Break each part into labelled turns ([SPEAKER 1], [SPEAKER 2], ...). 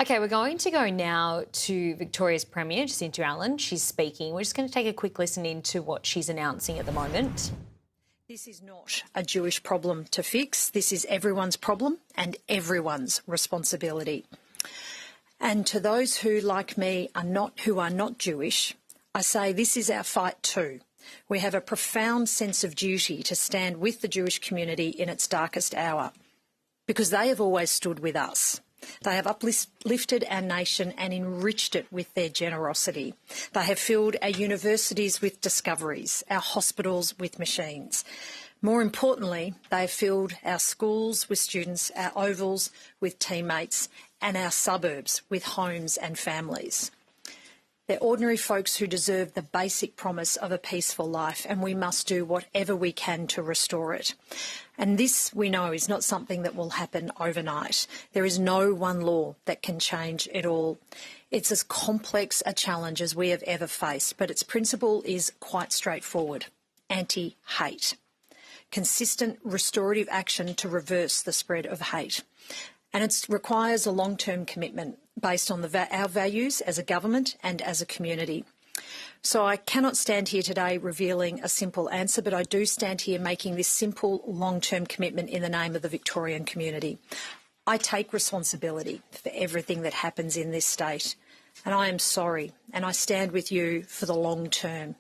[SPEAKER 1] Okay, we're going to go now to Victoria's Premier Jacinta Allan. She's speaking. We're just going to take a quick listen into what she's announcing at the moment.
[SPEAKER 2] This is not a Jewish problem to fix. This is everyone's problem and everyone's responsibility. And to those who, like me, are not Jewish, I say this is our fight too. We have a profound sense of duty to stand with the Jewish community in its darkest hour, because they have always stood with us. They have uplifted our nation and enriched it with their generosity. They have filled our universities with discoveries, our hospitals with machines. More importantly, they have filled our schools with students, our ovals with teammates, and our suburbs with homes and families. They're ordinary folks who deserve the basic promise of a peaceful life, and we must do whatever we can to restore it. And this, we know, is not something that will happen overnight. There is no one law that can change it all. It's as complex a challenge as we have ever faced, but its principle is quite straightforward: anti-hate. Consistent restorative action to reverse the spread of hate. And it requires a long-term commitment based on our values as a government and as a community. So I cannot stand here today revealing a simple answer, but I do stand here making this simple long-term commitment in the name of the Victorian community. I take responsibility for everything that happens in this state, and I am sorry, and I stand with you for the long term.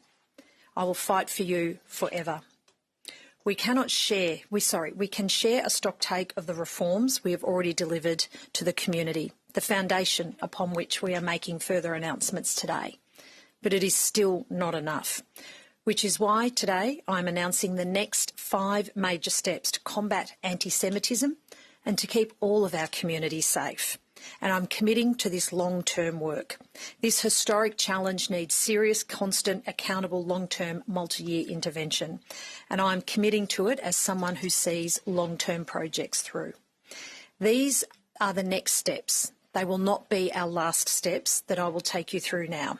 [SPEAKER 2] I will fight for you forever. We can share a stocktake of the reforms we have already delivered to the community, the foundation upon which we are making further announcements today. But it is still not enough, which is why today I'm announcing the next 5 major steps to combat antisemitism and to keep all of our communities safe. And I'm committing to this long-term work. This historic challenge needs serious, constant, accountable, long-term, multi-year intervention. And I'm committing to it as someone who sees long-term projects through. These are the next steps. They will not be our last steps that I will take you through now.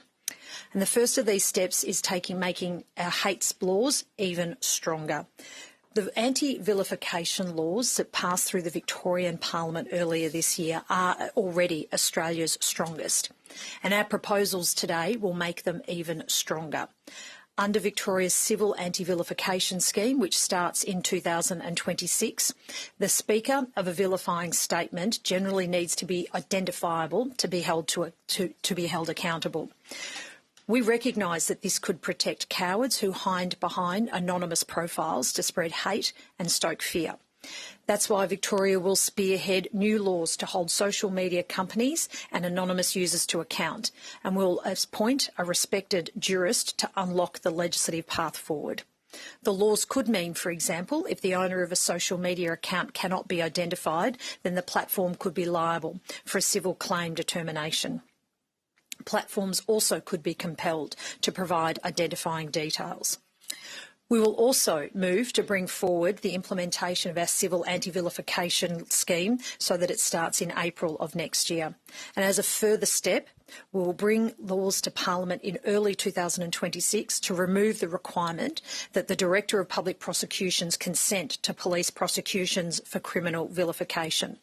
[SPEAKER 2] And the first of these steps is making our hate laws even stronger. The anti-vilification laws that passed through the Victorian Parliament earlier this year are already Australia's strongest, and our proposals today will make them even stronger. Under Victoria's civil anti-vilification scheme, which starts in 2026, the speaker of a vilifying statement generally needs to be identifiable to be held accountable. We recognise that this could protect cowards who hide behind anonymous profiles to spread hate and stoke fear. That's why Victoria will spearhead new laws to hold social media companies and anonymous users to account, and will appoint a respected jurist to unlock the legislative path forward. The laws could mean, for example, if the owner of a social media account cannot be identified, then the platform could be liable for a civil claim determination. Platforms also could be compelled to provide identifying details. We will also move to bring forward the implementation of our civil anti-vilification scheme so that it starts in April of next year. And as a further step, we will bring laws to Parliament in early 2026 to remove the requirement that the Director of Public Prosecutions consent to police prosecutions for criminal vilification.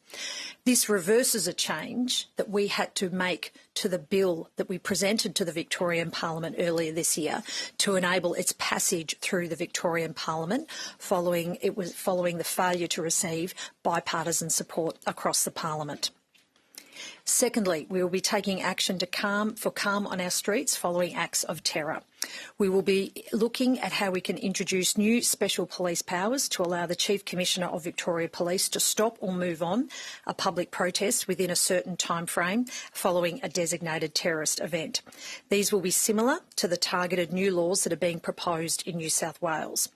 [SPEAKER 2] This reverses a change that we had to make to the bill that we presented to the Victorian Parliament earlier this year to enable its passage through the Victorian Parliament following the failure to receive bipartisan support across the Parliament. Secondly, we will be taking action for calm on our streets following acts of terror. We will be looking at how we can introduce new special police powers to allow the Chief Commissioner of Victoria Police to stop or move on a public protest within a certain time frame following a designated terrorist event. These will be similar to the targeted new laws that are being proposed in New South Wales.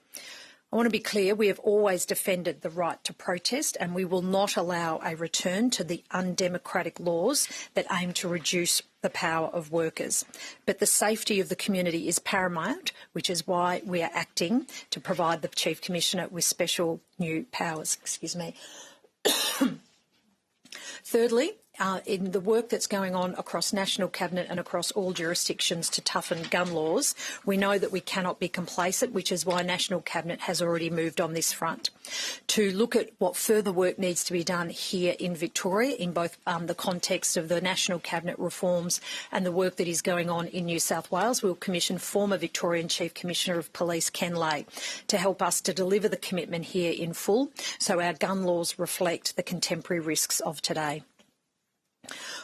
[SPEAKER 2] I want to be clear, we have always defended the right to protest, and we will not allow a return to the undemocratic laws that aim to reduce the power of workers. But the safety of the community is paramount, which is why we are acting to provide the Chief Commissioner with special new powers. Thirdly, in the work that's going on across National Cabinet and across all jurisdictions to toughen gun laws, we know that we cannot be complacent, which is why National Cabinet has already moved on this front. To look at what further work needs to be done here in Victoria in both the context of the National Cabinet reforms and the work that is going on in New South Wales, we'll commission former Victorian Chief Commissioner of Police Ken Lay to help us to deliver the commitment here in full so our gun laws reflect the contemporary risks of today.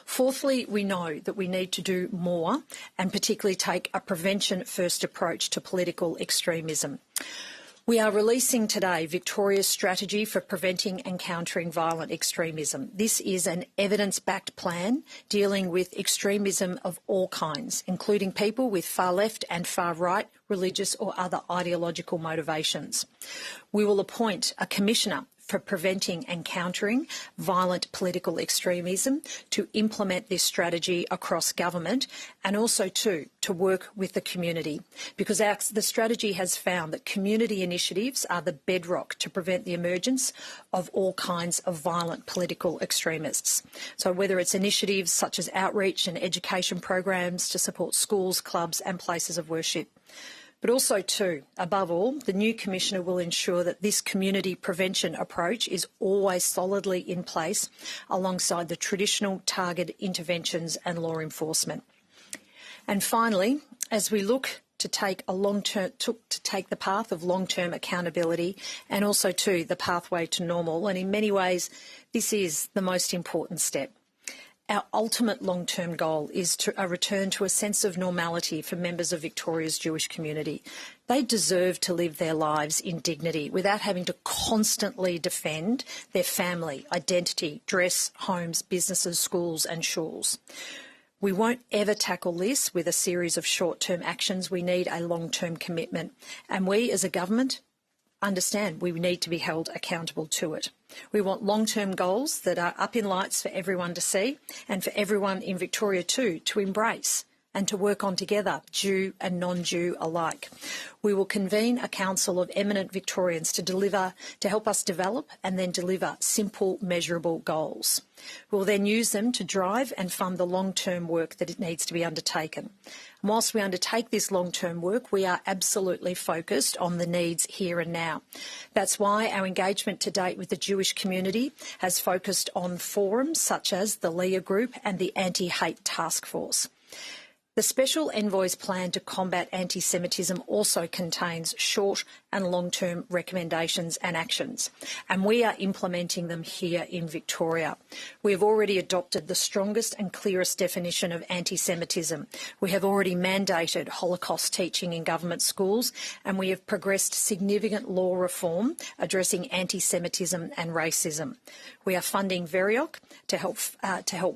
[SPEAKER 2] Fourthly, we know that we need to do more and particularly take a prevention-first approach to political extremism. We are releasing today Victoria's strategy for preventing and countering violent extremism. This is an evidence-backed plan dealing with extremism of all kinds, including people with far left and far right religious or other ideological motivations. We will appoint a commissioner for preventing and countering violent political extremism to implement this strategy across government and also to work with the community, because the strategy has found that community initiatives are the bedrock to prevent the emergence of all kinds of violent political extremists. So whether it's initiatives such as outreach and education programs to support schools, clubs and places of worship. But also, too, above all, the new Commissioner will ensure that this community prevention approach is always solidly in place alongside the traditional targeted interventions and law enforcement. And finally, as we look to take the path of long-term accountability and also, too, the pathway to normal, and in many ways, this is the most important step. Our ultimate long-term goal is a return to a sense of normality for members of Victoria's Jewish community. They deserve to live their lives in dignity without having to constantly defend their family, identity, dress, homes, businesses, schools and shuls. We won't ever tackle this with a series of short-term actions. We need a long-term commitment. And we as a government understand we need to be held accountable to it. We want long-term goals that are up in lights for everyone to see and for everyone in Victoria too to embrace and to work on together, Jew and non-Jew alike. We will convene a council of eminent Victorians to help us develop and then deliver simple, measurable goals. We'll then use them to drive and fund the long-term work that it needs to be undertaken. And whilst we undertake this long-term work, we are absolutely focused on the needs here and now. That's why our engagement to date with the Jewish community has focused on forums such as the Leah Group and the Anti-Hate Task Force. The Special Envoy's plan to combat anti-Semitism also contains short and long-term recommendations and actions, and we are implementing them here in Victoria. We have already adopted the strongest and clearest definition of anti-Semitism. We have already mandated Holocaust teaching in government schools, and we have progressed significant law reform addressing anti-Semitism and racism. We are funding VERIOC to help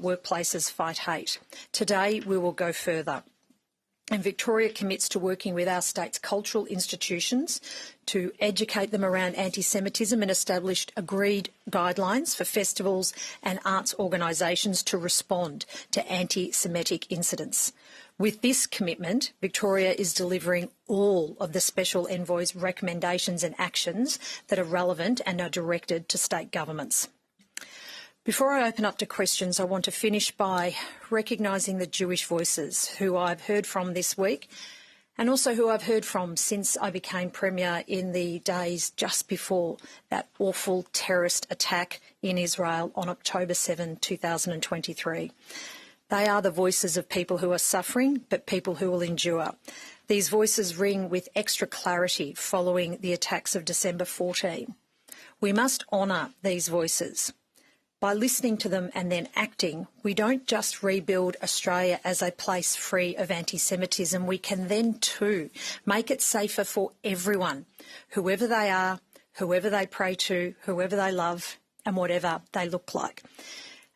[SPEAKER 2] workplaces fight hate. Today we will go further. And Victoria commits to working with our state's cultural institutions to educate them around anti-Semitism and established agreed guidelines for festivals and arts organisations to respond to anti-Semitic incidents. With this commitment, Victoria is delivering all of the Special Envoy's recommendations and actions that are relevant and are directed to state governments. Before I open up to questions, I want to finish by recognising the Jewish voices who I've heard from this week and also who I've heard from since I became Premier in the days just before that awful terrorist attack in Israel on October 7, 2023. They are the voices of people who are suffering, but people who will endure. These voices ring with extra clarity following the attacks of December 14. We must honour these voices. By listening to them and then acting, we don't just rebuild Australia as a place free of anti-Semitism, we can then too make it safer for everyone, whoever they are, whoever they pray to, whoever they love, and whatever they look like.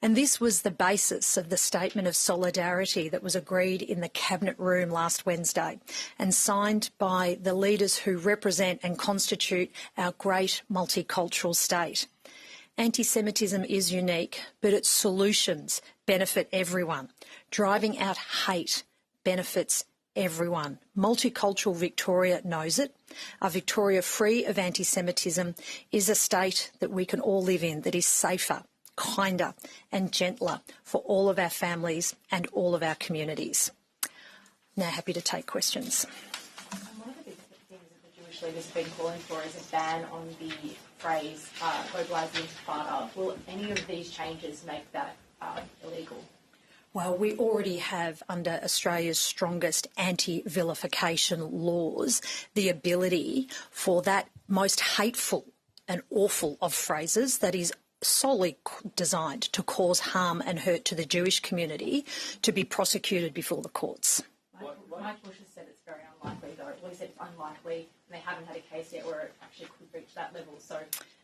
[SPEAKER 2] And this was the basis of the statement of solidarity that was agreed in the Cabinet room last Wednesday and signed by the leaders who represent and constitute our great multicultural state. Anti-Semitism is unique, but its solutions benefit everyone. Driving out hate benefits everyone. Multicultural Victoria knows it. A Victoria free of anti-Semitism is a state that we can all live in, that is safer, kinder and gentler for all of our families and all of our communities. Now happy to take questions.
[SPEAKER 3] One of the big things that the Jewish leaders have been calling for is a ban on the phrase mobilise the Intifada. Will any of these changes make that illegal?
[SPEAKER 2] Well, we already have, under Australia's strongest anti-vilification laws, the ability for that most hateful and awful of phrases that is solely designed to cause harm and hurt to the Jewish community to be prosecuted before the courts.
[SPEAKER 3] Mike Bush has said it's very unlikely, though. Well, he said it's unlikely, and they haven't had a case yet where it actually could reach that level. So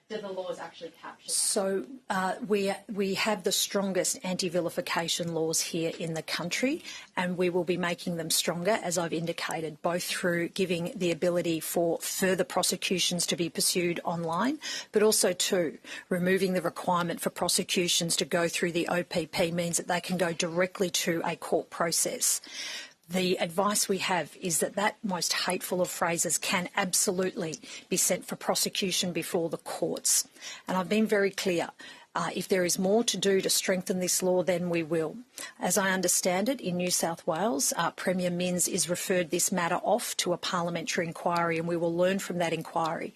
[SPEAKER 3] do the laws actually capture?
[SPEAKER 2] So we have the strongest anti-vilification laws here in the country, and we will be making them stronger, as I've indicated, both through giving the ability for further prosecutions to be pursued online, but also too, removing the requirement for prosecutions to go through the OPP means that they can go directly to a court process. The advice we have is that that most hateful of phrases can absolutely be sent for prosecution before the courts. And I've been very clear. If there is more to do to strengthen this law, then we will. As I understand it, in New South Wales, Premier Minns is referred this matter off to a parliamentary inquiry, and we will learn from that inquiry.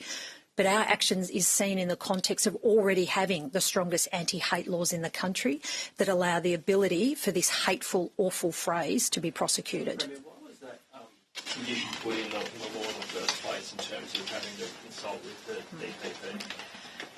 [SPEAKER 2] But our actions is seen in the context of already having the strongest anti-hate laws in the country that allow the ability for this hateful, awful phrase to be prosecuted.
[SPEAKER 4] Premier, what was that condition put in the law in the first place in terms of having to consult with the DPP?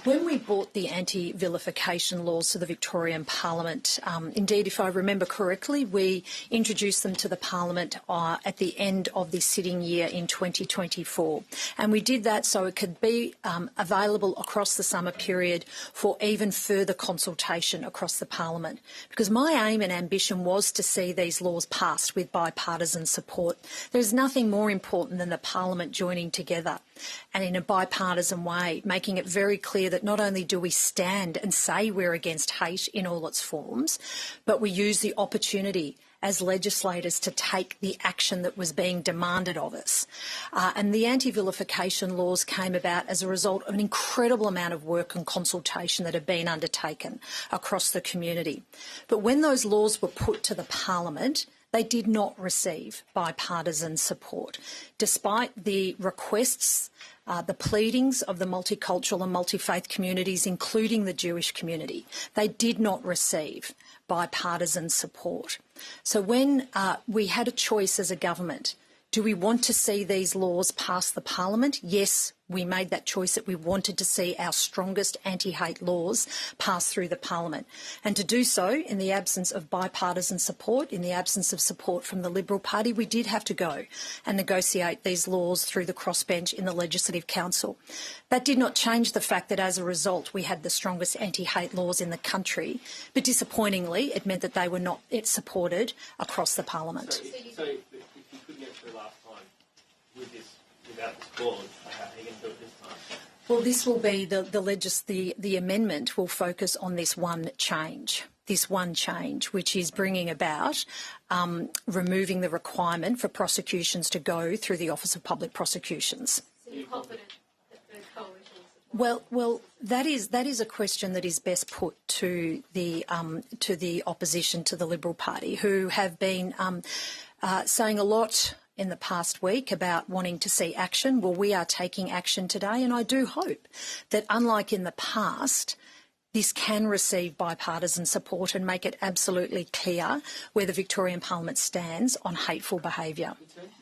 [SPEAKER 2] When we brought the anti-vilification laws to the Victorian Parliament, indeed, if I remember correctly, we introduced them to the Parliament at the end of this sitting year in 2024. And we did that so it could be available across the summer period for even further consultation across the Parliament. Because my aim and ambition was to see these laws passed with bipartisan support. There's nothing more important than the Parliament joining together and in a bipartisan way, making it very clear that not only do we stand and say we're against hate in all its forms, but we use the opportunity as legislators to take the action that was being demanded of us. And the anti-vilification laws came about as a result of an incredible amount of work and consultation that had been undertaken across the community. But when those laws were put to the Parliament, they did not receive bipartisan support, despite the requests, the pleadings of the multicultural and multi-faith communities, including the Jewish community. They did not receive bipartisan support. So when we had a choice as a government, do we want to see these laws pass the Parliament? Yes, we made that choice that we wanted to see our strongest anti-hate laws pass through the Parliament. And to do so, in the absence of bipartisan support, in the absence of support from the Liberal Party, we did have to go and negotiate these laws through the crossbench in the Legislative Council. That did not change the fact that as a result we had the strongest anti-hate laws in the country, but disappointingly it meant that they were not supported across the Parliament.
[SPEAKER 4] So if you couldn't get through last time without this clause, how are you going to do it this time?
[SPEAKER 2] Well, this will be the amendment will focus on this one change, which is bringing about removing the requirement for prosecutions to go through the Office of Public Prosecutions.
[SPEAKER 3] So you're confident that the coalition will support?
[SPEAKER 2] Well, that is a question that is best put to the opposition, to the Liberal Party, who have been saying a lot in the past week about wanting to see action. Well, we are taking action today, and I do hope that, unlike in the past, this can receive bipartisan support and make it absolutely clear where the Victorian Parliament stands on hateful behaviour.
[SPEAKER 4] In terms